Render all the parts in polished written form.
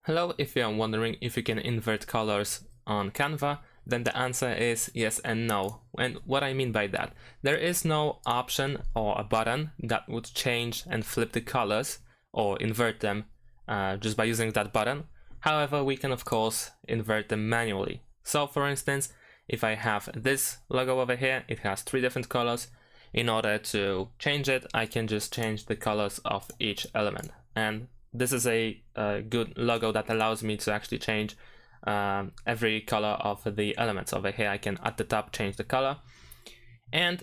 Hello, if you are wondering if you can invert colors on Canva, then the answer is yes and no. And what I mean by that, there is no option or a button that would change and flip the colors or invert them just by using that button. However, we can of course invert them manually. So for instance, if I have this logo over here, it has 3 different colors. In order to change it, I can just change the colors of each element. And this is a good logo that allows me to actually change every color of the elements. Over here I can at the top change the color. And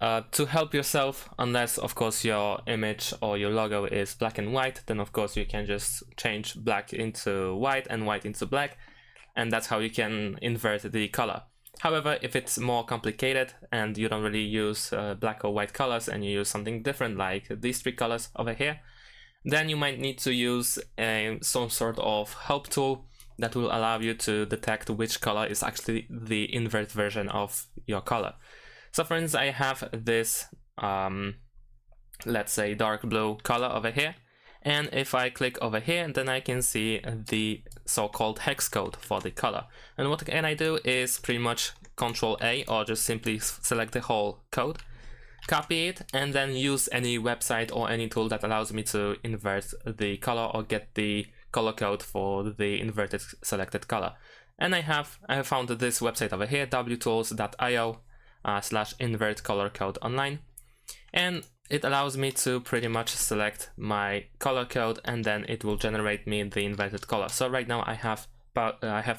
to help yourself, unless of course your image or your logo is black and white, then of course you can just change black into white and white into black, and that's how you can invert the color. However, if it's more complicated and you don't really use black or white colors and you use something different like these 3 colors over here, then you might need to use some sort of help tool that will allow you to detect which color is actually the invert version of your color. So for instance, I have this, let's say dark blue color over here. And if I click over here, then I can see the so-called hex code for the color. And what can I do is pretty much Control A, or just simply select the whole code, copy it, and then use any website or any tool that allows me to invert the color or get the color code for the inverted selected color. And I have found this website over here, wtools.io/invert color code online, and it allows me to pretty much select my color code, and then it will generate me the inverted color. So right now I have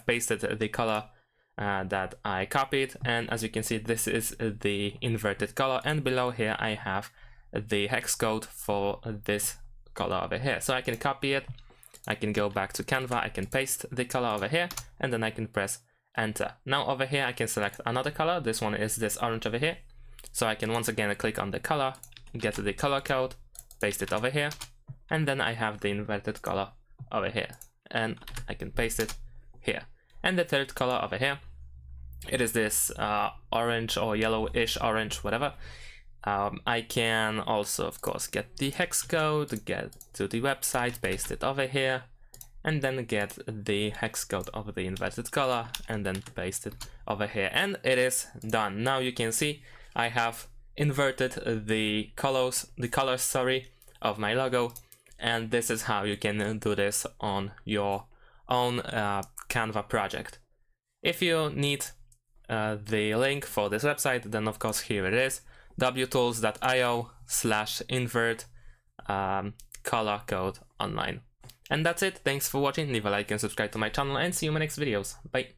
pasted the color that I copied, and as you can see, this is the inverted color, and below here I have the hex code for this color over here. So I can copy it, I can go back to Canva, I can paste the color over here, and then I can press enter. Now over here I can select another color. This one is this orange over here. So I can once again click on the color, get the color code, paste it over here, and then I have the inverted color over here, and I can paste it here. And the third color over here, it is this orange or yellowish orange, whatever. I can also of course get the hex code, get to the website, paste it over here, and then get the hex code of the inverted color and then paste it over here, and it is done. Now you can see I have inverted the colors of my logo, and this is how you can do this on your own Canva project. If you need the link for this website, then of course here it is, wtools.io/invert color code online. And that's it. Thanks for watching. Leave a like and subscribe to my channel, and see you in my next videos. Bye.